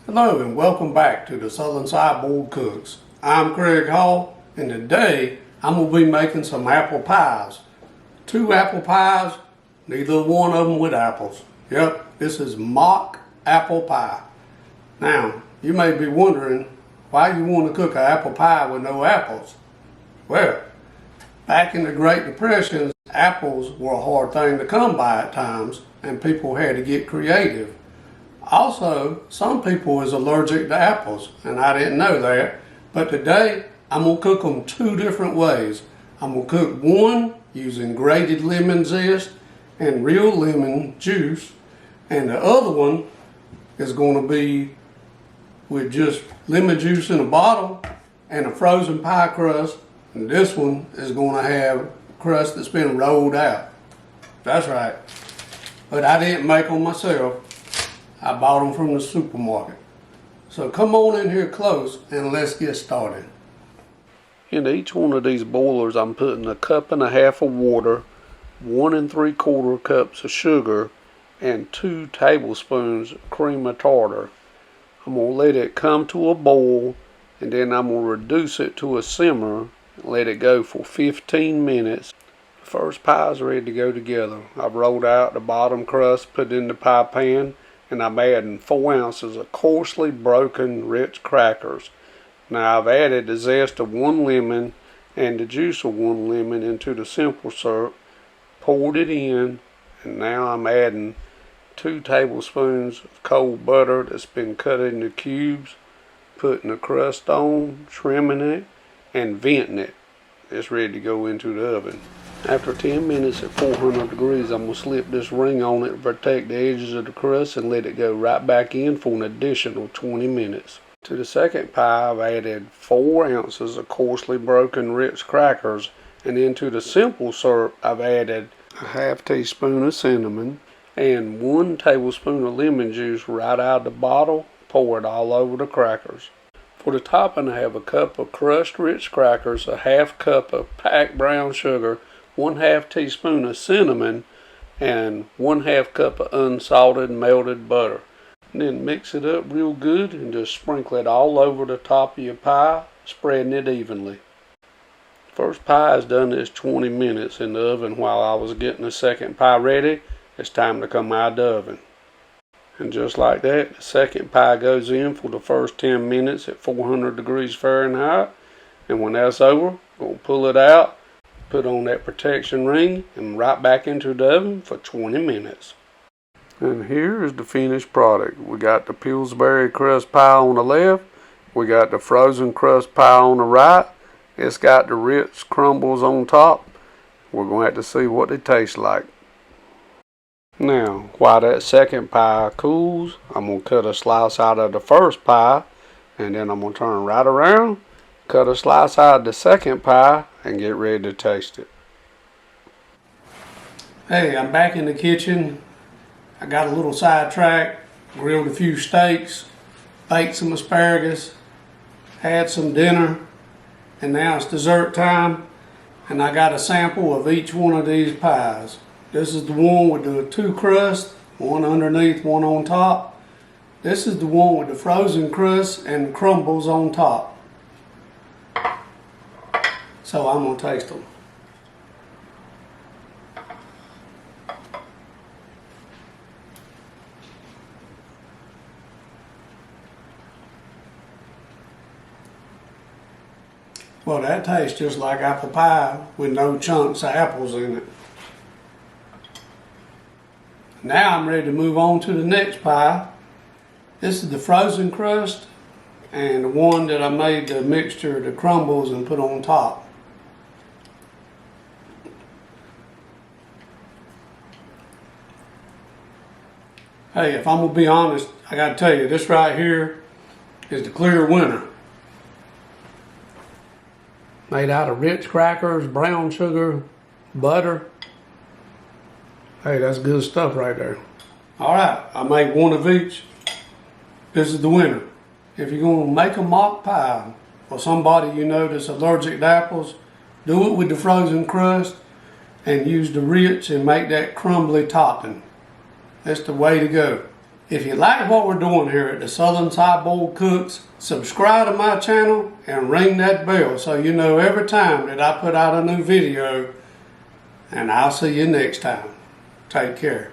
Hello and welcome back to the Southern Sideboard Cooks. I'm Craig Hall, and today I'm going to be making some apple pies. 2 apple pies, neither one of them with apples. Yep, this is mock apple pie. Now, you may be wondering why you want to cook an apple pie with no apples. Well, back in the Great Depression, apples were a hard thing to come by at times, and people had to get creative. Also, some people is allergic to apples, and I didn't know that. But today, I'm going to cook them 2 different ways. I'm going to cook one using grated lemon zest and real lemon juice, and the other one is going to be with just lemon juice in a bottle and a frozen pie crust, and this one is going to have crust that's been rolled out. That's right. But I didn't make them myself. I bought them from the supermarket. So come on in here close and let's get started. In each one of these boilers, I'm putting 1.5 cups of water, 1 3/4 cups of sugar, and 2 tablespoons of cream of tartar. I'm going to let it come to a boil, and then I'm going to reduce it to a simmer and let it go for 15 minutes. The first pie is ready to go together. I've rolled out the bottom crust, put it in the pie pan, and I'm adding 4 ounces of coarsely broken Ritz crackers. Now I've added the zest of 1 lemon and the juice of 1 lemon into the simple syrup, poured it in, and now I'm adding 2 tablespoons of cold butter that's been cut into cubes, putting the crust on, trimming it, and venting it. It's ready to go into the oven. After 10 minutes at 400 degrees, I'm going to slip this ring on it to protect the edges of the crust and let it go right back in for an additional 20 minutes. To the second pie, I've added 4 ounces of coarsely broken Ritz crackers, and into the simple syrup, I've added a 1/2 teaspoon of cinnamon and 1 tablespoon of lemon juice right out of the bottle. Pour it all over the crackers. For the topping, I have 1 cup of crushed Ritz crackers, a 1/2 cup of packed brown sugar, 1/2 teaspoon of cinnamon, and 1/2 cup of unsalted melted butter. And then mix it up real good and just sprinkle it all over the top of your pie, spreading it evenly. First pie is done this 20 minutes in the oven. While I was getting the second pie ready, it's time to come out of the oven. And just like that, the second pie goes in for the first 10 minutes at 400 degrees Fahrenheit. And when that's over, we'll pull it out, put on that protection ring, and right back into the oven for 20 minutes. And here is the finished product. We got the Pillsbury crust pie on the left. We got the frozen crust pie on the right. It's got the Ritz crumbles on top. We're going to have to see what they taste like. Now, while that second pie cools, I'm going to cut a slice out of the first pie, and then I'm going to turn right around, cut a slice out of the second pie, and get ready to taste it. Hey, I'm back in the kitchen. I got a little sidetracked, grilled a few steaks, baked some asparagus, had some dinner, and now it's dessert time, and I got a sample of each one of these pies. This is the one with the 2 crusts, one underneath, one on top. This is the one with the frozen crust and crumbles on top. So I'm going to taste them. Well, that tastes just like apple pie with no chunks of apples in it. Now I'm ready to move on to the next pie. This is the frozen crust and the one that I made the mixture, the crumbles, and put on top. Hey, if I'm going to be honest, I got to tell you, this right here is the clear winner. Made out of Ritz crackers, brown sugar, butter. Hey, that's good stuff right there. Alright, I made one of each. This is the winner. If you're going to make a mock pie for somebody you know that's allergic to apples, do it with the frozen crust and use the Ritz and make that crumbly topping. That's the way to go. If you like what we're doing here at the Southern Sideboard Cooks, subscribe to my channel and ring that bell so you know every time that I put out a new video. And I'll see you next time. Take care.